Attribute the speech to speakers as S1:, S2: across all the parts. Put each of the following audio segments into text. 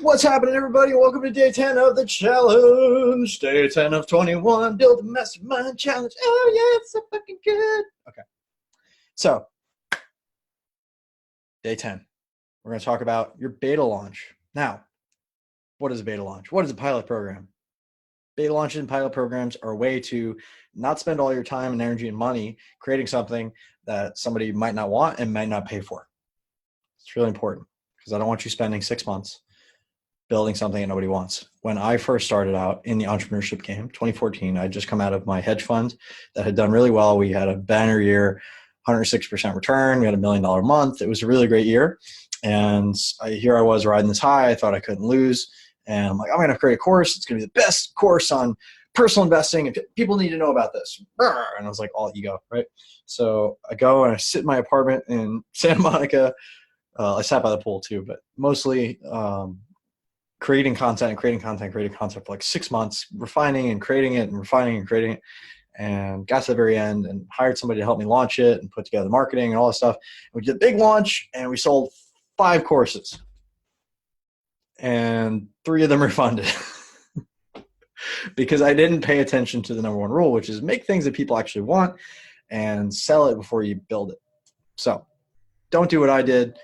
S1: What's happening, everybody? Welcome to day 10 of the challenge. Day 10 of 21. Build a mastermind challenge. Oh, yeah, it's so fucking good. Okay. So, day 10. We're going to talk about your beta launch. Now, what is a beta launch? What is a pilot program? Beta launches and pilot programs are a way to not spend all your time and energy and money creating something that somebody might not want and might not pay for. It's really important because I don't want you spending 6 months building something that nobody wants. When I first started out in the entrepreneurship game, 2014, I'd just come out of my hedge fund that had done really well. We had a banner year, 106% return. We had $1 million a month. It was a really great year. And here I was riding this high. I thought I couldn't lose. And I'm like, I'm going to create a course. It's going to be the best course on personal investing. And people need to know about this. And I was like, all ego, right? So I go and I sit in my apartment in Santa Monica. I sat by the pool too, but mostly creating content for like 6 months, refining and creating it and refining and creating it, and got to the very end and hired somebody to help me launch it and put together the marketing and all this stuff. We did a big launch and we sold 5 courses and 3 of them are funded because I didn't pay attention to the number one rule, which is make things that people actually want and sell it before you build it. So don't do what I did.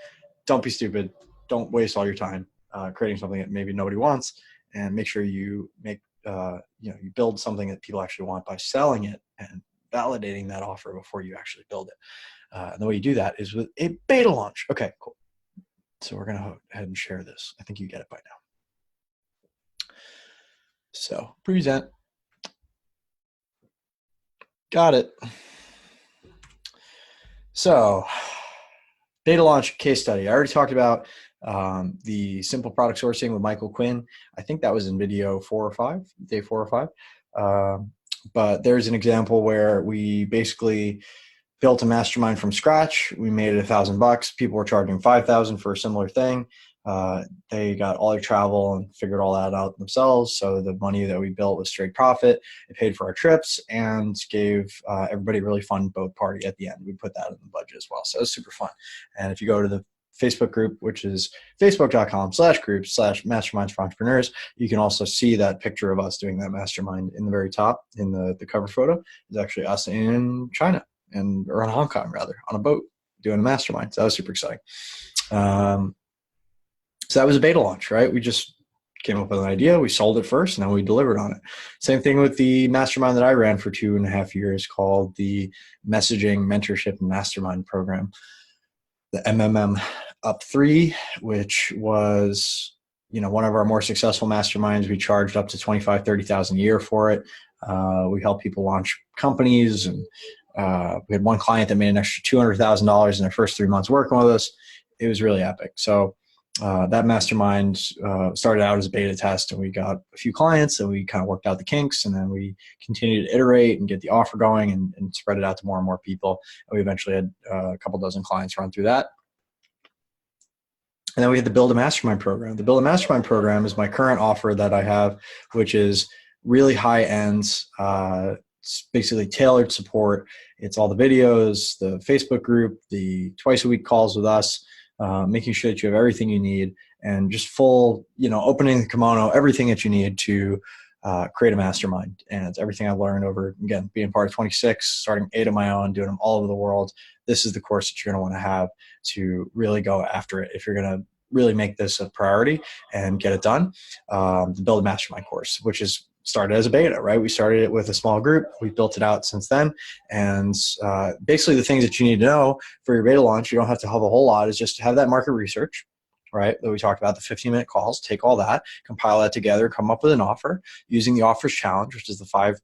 S1: Don't be stupid. Don't waste all your time creating something that maybe nobody wants, and make sure you make you build something that people actually want by selling it and validating that offer before you actually build it. And the way you do that is with a beta launch. Okay, cool. So we're gonna go ahead and share this. I think you get it by now. So present. Got it. So beta launch case study. I already talked about the simple product sourcing with Michael Quinn. I think that was in video 4 or 5, day 4 or 5. But there's an example where we basically built a mastermind from scratch. We made it $1,000. People were charging $5,000 for a similar thing. They got all their travel and figured all that out themselves. So the money that we built was straight profit. It paid for our trips and gave everybody a really fun boat party at the end. We put that in the budget as well. So it was super fun. And if you go to the Facebook group, which is facebook.com/groups/masterminds for entrepreneurs, you can also see that picture of us doing that mastermind in the very top. In the cover photo is actually us in China or in Hong Kong rather, on a boat doing a mastermind. So that was super exciting. So that was a beta launch, right? We just came up with an idea, we sold it first, and then we delivered on it. Same thing with the mastermind that I ran for 2.5 years called the Messaging Mentorship Mastermind Program, the MMM Up 3, which was one of our more successful masterminds. We charged up to $25,000, $30,000 a year for it. We helped people launch companies, and we had one client that made an extra $200,000 in their first 3 months working with us. It was really epic. So that mastermind started out as a beta test, and we got a few clients, and we kind of worked out the kinks, and then we continued to iterate and get the offer going and spread it out to more and more people. And we eventually had a couple dozen clients run through that. And then we had the Build a Mastermind program. The Build a Mastermind program is my current offer that I have, which is really high end. It's basically tailored support. It's all the videos, the Facebook group, the twice a week calls with us, making sure that you have everything you need, and just full, opening the kimono, everything that you need to create a mastermind. And it's everything I've learned over, again, being part of 26, starting 8 of my own, doing them all over the world. This is the course that you're going to want to have to really go after it if you're going to really make this a priority and get it done. The Build a Mastermind course, which is started as a beta, right? We started it with a small group. We've built it out since then. And basically the things that you need to know for your beta launch, you don't have to have a whole lot, is just to have that market research, right? That we talked about, the 15-minute calls, take all that, compile that together, come up with an offer using the offers challenge, which is the 5,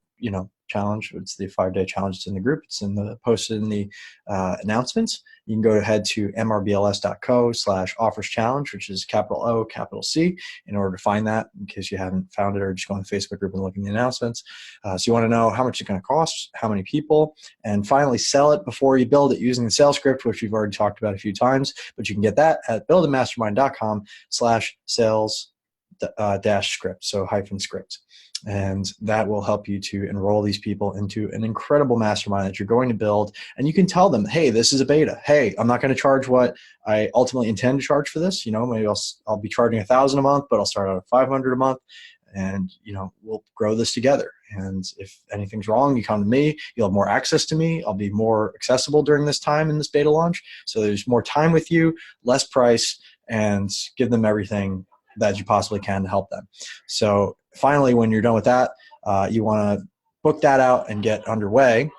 S1: challenge. It's the 5-day challenge. It's in the group. It's posted in the announcements. You can go ahead to mrbls.co/offers challenge, which is capital O, capital C, in order to find that, in case you haven't found it, or just go on the Facebook group and look in the announcements. So you want to know how much it's going to cost, how many people, and finally sell it before you build it using the sales script, which we've already talked about a few times. But you can get that at buildamastermind.com/sales dash script, so hyphen script. And that will help you to enroll these people into an incredible mastermind that you're going to build. And you can tell them, hey, this is a beta. Hey, I'm not going to charge what I ultimately intend to charge for this. Maybe I'll be charging $1,000 a month, but I'll start out at $500 a month. And, we'll grow this together. And if anything's wrong, you come to me, you'll have more access to me. I'll be more accessible during this time in this beta launch. So there's more time with you, less price, and give them everything that you possibly can to help them. So finally, when you're done with that, you want to book that out and get underway.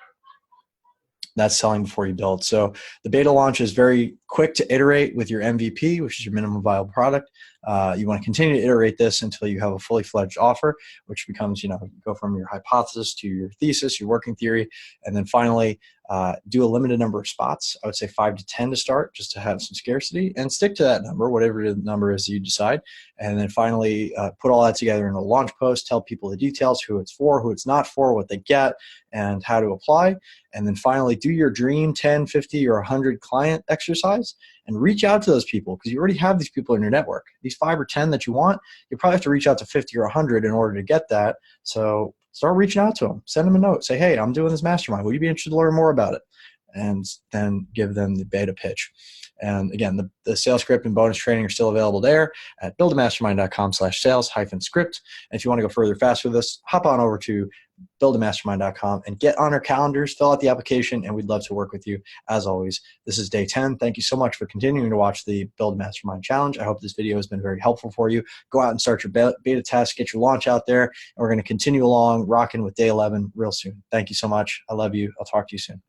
S1: That's selling before you build. So the beta launch is very quick to iterate with your MVP, which is your minimum viable product. You want to continue to iterate this until you have a fully fledged offer, which becomes, you go from your hypothesis to your thesis, your working theory, and then finally do a limited number of spots. I would say 5 to 10 to start, just to have some scarcity, and stick to that number, whatever the number is you decide. And then finally put all that together in a launch post, tell people the details, who it's for, who it's not for, what they get, and how to apply. And then finally do your dream 10, 50, or 100 client exercise and reach out to those people, because you already have these people in your network. These 5 or 10 that you want, you probably have to reach out to 50 or 100 in order to get that. So start reaching out to them. Send them a note. Say, hey, I'm doing this mastermind. Will you be interested to learn more about it? And then give them the beta pitch. And again, the sales script and bonus training are still available there at buildamastermind.com/sales-script. And if you want to go further fast with this, hop on over to buildamastermind.com and get on our calendars, fill out the application, and we'd love to work with you. As always, this is day 10. Thank you so much for continuing to watch the Build a Mastermind Challenge. I hope this video has been very helpful for you. Go out and start your beta test, get your launch out there, and we're going to continue along rocking with day 11 real soon. Thank you so much. I love you. I'll talk to you soon.